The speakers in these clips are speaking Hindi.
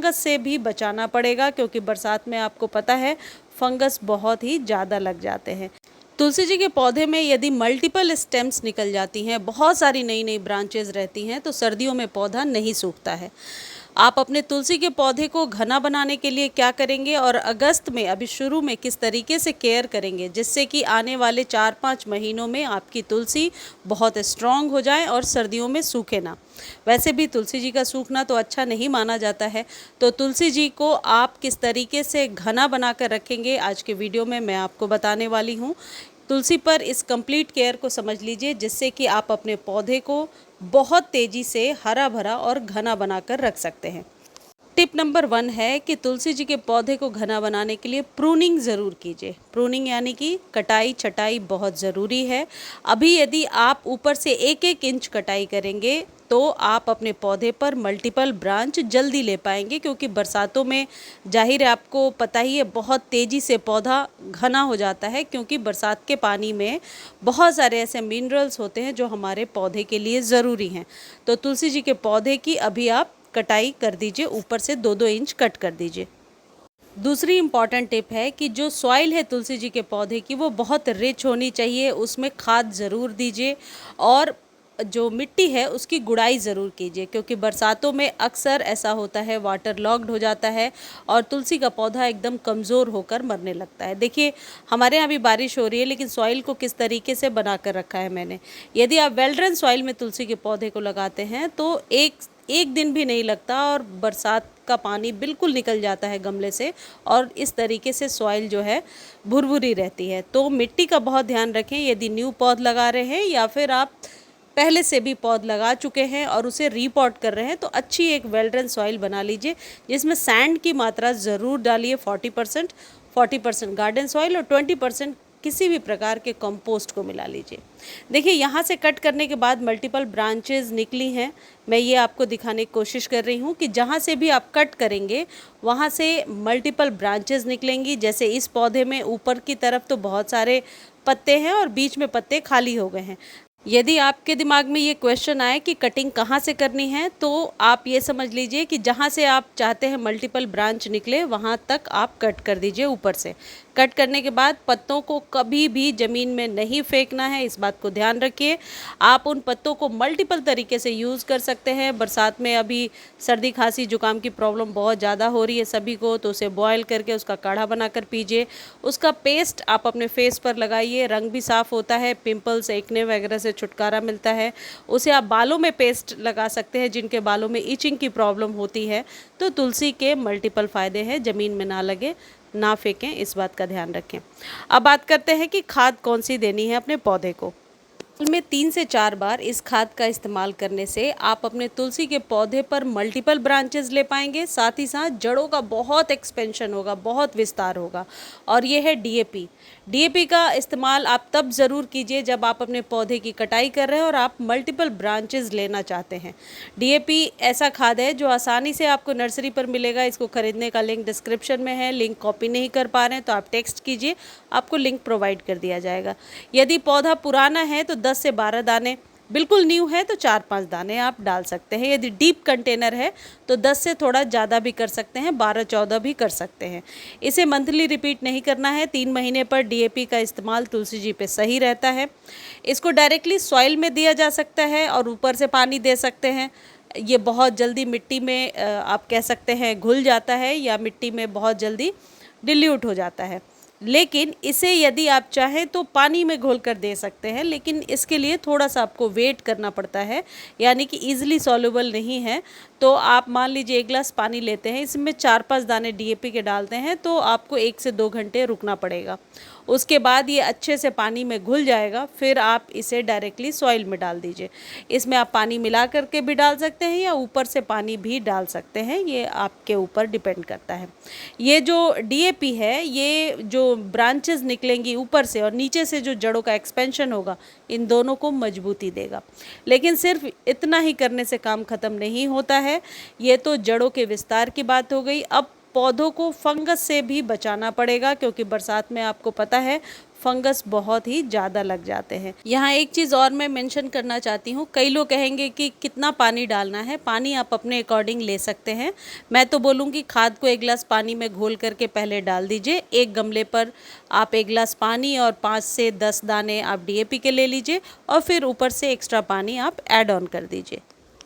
फंगस से भी बचाना पड़ेगा, क्योंकि बरसात में आपको पता है फंगस बहुत ही ज़्यादा लग जाते हैं। तुलसी जी के पौधे में यदि मल्टीपल स्टेम्स निकल जाती हैं, बहुत सारी नई नई ब्रांचेज रहती हैं, तो सर्दियों में पौधा नहीं सूखता है। आप अपने तुलसी के पौधे को घना बनाने के लिए क्या करेंगे और अगस्त में अभी शुरू में किस तरीके से केयर करेंगे, जिससे कि आने वाले 4-5 महीनों में आपकी तुलसी बहुत स्ट्रॉन्ग हो जाए और सर्दियों में सूखे ना। वैसे भी तुलसी जी का सूखना तो अच्छा नहीं माना जाता है, तो तुलसी जी को आप किस तरीके से घना बनाकर रखेंगे, आज के वीडियो में मैं आपको बताने वाली हूँ। तुलसी पर इस कंप्लीट केयर को समझ लीजिए, जिससे कि आप अपने पौधे को बहुत तेज़ी से हरा भरा और घना बनाकर रख सकते हैं। टिप नंबर 1 है कि तुलसी जी के पौधे को घना बनाने के लिए प्रूनिंग ज़रूर कीजिए। प्रूनिंग यानी कि कटाई छटाई बहुत ज़रूरी है। अभी यदि आप ऊपर से 1-1 इंच कटाई करेंगे तो आप अपने पौधे पर मल्टीपल ब्रांच जल्दी ले पाएंगे, क्योंकि बरसातों में जाहिर है आपको पता ही है बहुत तेज़ी से पौधा घना हो जाता है, क्योंकि बरसात के पानी में बहुत सारे ऐसे मिनरल्स होते हैं जो हमारे पौधे के लिए ज़रूरी हैं। तो तुलसी जी के पौधे की अभी आप कटाई कर दीजिए, ऊपर से 2-2 इंच कट कर दीजिए। दूसरी इम्पॉर्टेंट टिप है कि जो सॉइल है तुलसी जी के पौधे की वो बहुत रिच होनी चाहिए, उसमें खाद ज़रूर दीजिए और जो मिट्टी है उसकी गुड़ाई ज़रूर कीजिए, क्योंकि बरसातों में अक्सर ऐसा होता है वाटर लॉक्ड हो जाता है और तुलसी का पौधा एकदम कमज़ोर होकर मरने लगता है। देखिए हमारे यहाँ भी बारिश हो रही है, लेकिन सॉइल को किस तरीके से बना कर रखा है मैंने। यदि आप वेल ड्रेन सॉइल में तुलसी के पौधे को लगाते हैं तो एक दिन भी नहीं लगता और बरसात का पानी बिल्कुल निकल जाता है गमले से, और इस तरीके से सॉइल जो है भुरभुरी रहती है। तो मिट्टी का बहुत ध्यान रखें। यदि न्यू पौध लगा रहे हैं या फिर आप पहले से भी पौध लगा चुके हैं और उसे रीपॉट कर रहे हैं, तो अच्छी एक वेल ड्रेन सॉइल बना लीजिए, जिसमें सैंड की मात्रा ज़रूर डालिए 40% गार्डन सॉइल और 20% किसी भी प्रकार के कंपोस्ट को मिला लीजिए। देखिए यहाँ से कट करने के बाद मल्टीपल ब्रांचेस निकली हैं। मैं ये आपको दिखाने की कोशिश कर रही हूँ कि जहाँ से भी आप कट करेंगे वहाँ से मल्टीपल ब्रांचेस निकलेंगी। जैसे इस पौधे में ऊपर की तरफ तो बहुत सारे पत्ते हैं और बीच में पत्ते खाली हो गए हैं। यदि आपके दिमाग में ये क्वेश्चन आए कि कटिंग कहाँ से करनी है, तो आप ये समझ लीजिए कि जहाँ से आप चाहते हैं मल्टीपल ब्रांच निकले वहाँ तक आप कट कर दीजिए ऊपर से। कट करने के बाद पत्तों को कभी भी ज़मीन में नहीं फेंकना है, इस बात को ध्यान रखिए। आप उन पत्तों को मल्टीपल तरीके से यूज़ कर सकते हैं। बरसात में अभी सर्दी खांसी जुकाम की प्रॉब्लम बहुत ज़्यादा हो रही है सभी को, तो उसे बॉयल करके उसका काढ़ा बनाकर पीजिए। उसका पेस्ट आप अपने फेस पर लगाइए, रंग भी साफ़ होता है, पिंपल्स एक्ने वगैरह से छुटकारा मिलता है। उसे आप बालों में पेस्ट लगा सकते हैं, जिनके बालों में इचिंग की प्रॉब्लम होती है। तो तुलसी के मल्टीपल फ़ायदे हैं, ज़मीन में ना लगे, ना फेंकें, इस बात का ध्यान रखें। अब बात करते हैं कि खाद कौन सी देनी है अपने पौधे को। साल में 3 से 4 बार इस खाद का इस्तेमाल करने से आप अपने तुलसी के पौधे पर मल्टीपल ब्रांचेस ले पाएंगे, साथ ही साथ जड़ों का बहुत एक्सपेंशन होगा, बहुत विस्तार होगा। और ये है डीएपी। डीएपी का इस्तेमाल आप तब ज़रूर कीजिए जब आप अपने पौधे की कटाई कर रहे हैं और आप मल्टीपल ब्रांचेस लेना चाहते हैं। डीएपी ऐसा खाद है जो आसानी से आपको नर्सरी पर मिलेगा। इसको खरीदने का लिंक डिस्क्रिप्शन में है। लिंक कॉपी नहीं कर पा रहे हैं तो आप टेक्स्ट कीजिए, आपको लिंक प्रोवाइड कर दिया जाएगा। यदि पौधा पुराना है तो 10 से 12 दाने, बिल्कुल न्यू है तो 4-5 दाने आप डाल सकते हैं। यदि डीप कंटेनर है तो 10 से थोड़ा ज़्यादा भी कर सकते हैं, 12-14 भी कर सकते हैं। इसे मंथली रिपीट नहीं करना है। 3 महीने पर डीएपी का इस्तेमाल तुलसी जी पे सही रहता है। इसको डायरेक्टली सॉइल में दिया जा सकता है और ऊपर से पानी दे सकते हैं। ये बहुत जल्दी मिट्टी में आप कह सकते हैं घुल जाता है या मिट्टी में बहुत जल्दी डिल्यूट हो जाता है। लेकिन इसे यदि आप चाहें तो पानी में घोल कर दे सकते हैं, लेकिन इसके लिए थोड़ा सा आपको वेट करना पड़ता है, यानी कि ईजिली सॉल्युबल नहीं है। तो आप मान लीजिए 1 गिलास पानी लेते हैं, इसमें 4-5 दाने डीएपी के डालते हैं, तो आपको 1 से 2 घंटे रुकना पड़ेगा। उसके बाद ये अच्छे से पानी में घुल जाएगा, फिर आप इसे डायरेक्टली सॉइल में डाल दीजिए। इसमें आप पानी मिला करके भी डाल सकते हैं या ऊपर से पानी भी डाल सकते हैं, ये आपके ऊपर डिपेंड करता है। ये जो डीएपी है, ये जो ब्रांचेस निकलेंगी ऊपर से और नीचे से जो जड़ों का एक्सपेंशन होगा, इन दोनों को मजबूती देगा। लेकिन सिर्फ इतना ही करने से काम ख़त्म नहीं होता है। ये तो जड़ों के विस्तार की बात हो गई। अब पौधों को फंगस से भी बचाना पड़ेगा, क्योंकि बरसात में आपको पता है फंगस बहुत ही ज़्यादा लग जाते हैं। यहाँ एक चीज़ और मैं मेंशन करना चाहती हूँ, कई लोग कहेंगे कि कितना पानी डालना है। पानी आप अपने अकॉर्डिंग ले सकते हैं। मैं तो बोलूँगी खाद को 1 गिलास पानी में घोल करके पहले डाल दीजिए। एक गमले पर आप 1 गिलास पानी और 5 से 10 दाने आप DAP के ले लीजिए और फिर ऊपर से एक्स्ट्रा पानी आप ऐड ऑन कर दीजिए।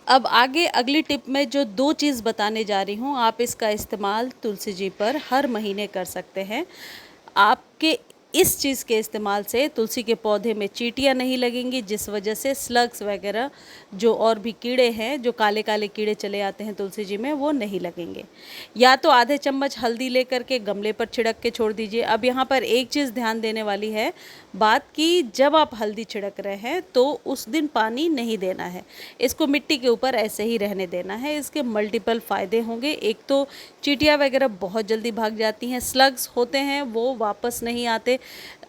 अब आगे अगली टिप में जो 2 चीज़ बताने जा रही हूँ, आप इसका इस्तेमाल तुलसी जी पर हर महीने कर सकते हैं। आपके इस चीज़ के इस्तेमाल से तुलसी के पौधे में चींटियाँ नहीं लगेंगी, जिस वजह से स्लग्स वगैरह जो और भी कीड़े हैं, जो काले काले कीड़े चले आते हैं तुलसी जी में, वो नहीं लगेंगे। या तो आधे चम्मच हल्दी लेकर के गमले पर छिड़क के छोड़ दीजिए। अब यहाँ पर एक चीज़ ध्यान देने वाली है बात कि जब आप हल्दी छिड़क रहे हैं तो उस दिन पानी नहीं देना है, इसको मिट्टी के ऊपर ऐसे ही रहने देना है। इसके मल्टीपल फ़ायदे होंगे। एक तो चींटियाँ वगैरह बहुत जल्दी भाग जाती हैं, स्लग्स होते हैं वो वापस नहीं आते।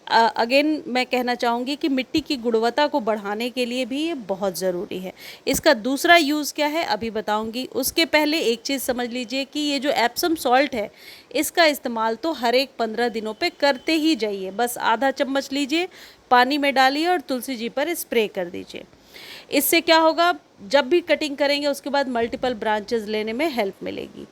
अगेन मैं कहना चाहूँगी कि मिट्टी की गुणवत्ता को बढ़ाने के लिए भी ये बहुत ज़रूरी है। इसका दूसरा यूज़ क्या है अभी बताऊँगी। उसके पहले एक चीज़ समझ लीजिए कि ये जो एप्सम सॉल्ट है, इसका इस्तेमाल तो हर एक 15 दिनों पे करते ही जाइए। बस आधा चम्मच लीजिए, पानी में डालिए और तुलसी जी पर स्प्रे कर दीजिए। इससे क्या होगा, जब भी कटिंग करेंगे उसके बाद मल्टीपल ब्रांचेस लेने में हेल्प मिलेगी।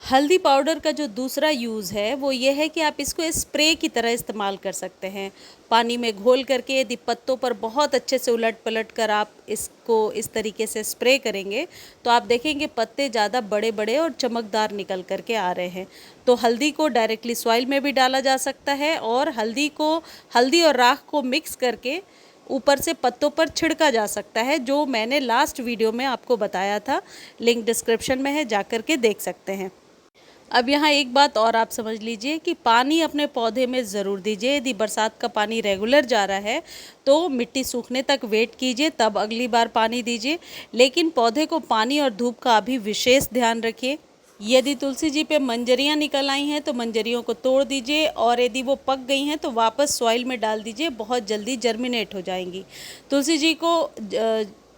हल्दी पाउडर का जो दूसरा यूज़ है वो ये है कि आप इसको स्प्रे की तरह इस्तेमाल कर सकते हैं। पानी में घोल करके यदि पत्तों पर बहुत अच्छे से उलट पलट कर आप इसको इस तरीके से स्प्रे करेंगे तो आप देखेंगे पत्ते ज़्यादा बड़े बड़े और चमकदार निकल करके आ रहे हैं। तो हल्दी को डायरेक्टली सॉइल में भी डाला जा सकता है और हल्दी और राख को मिक्स करके ऊपर से पत्तों पर छिड़का जा सकता है, जो मैंने लास्ट वीडियो में आपको बताया था। लिंक डिस्क्रिप्शन में है, जा कर के देख सकते हैं। अब यहाँ एक बात और आप समझ लीजिए कि पानी अपने पौधे में ज़रूर दीजिए। यदि बरसात का पानी रेगुलर जा रहा है तो मिट्टी सूखने तक वेट कीजिए, तब अगली बार पानी दीजिए। लेकिन पौधे को पानी और धूप का अभी विशेष ध्यान रखिए। यदि तुलसी जी पे मंजरियाँ निकल आई हैं तो मंजरियों को तोड़ दीजिए और यदि वो पक गई हैं तो वापस सॉइल में डाल दीजिए, बहुत जल्दी जर्मिनेट हो जाएंगी। तुलसी जी को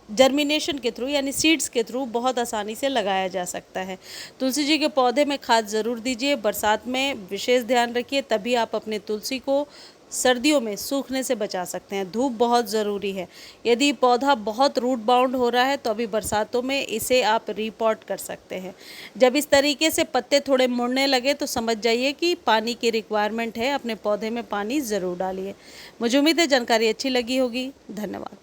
जर्मिनेशन के थ्रू यानी सीड्स के थ्रू बहुत आसानी से लगाया जा सकता है। तुलसी जी के पौधे में खाद ज़रूर दीजिए, बरसात में विशेष ध्यान रखिए, तभी आप अपने तुलसी को सर्दियों में सूखने से बचा सकते हैं। धूप बहुत ज़रूरी है। यदि पौधा बहुत रूट बाउंड हो रहा है तो अभी बरसातों में इसे आप रीपॉट कर सकते हैं। जब इस तरीके से पत्ते थोड़े मुड़ने लगे तो समझ जाइए कि पानी की रिक्वायरमेंट है, अपने पौधे में पानी ज़रूर डालिए। मुझे उम्मीद है जानकारी अच्छी लगी होगी। धन्यवाद।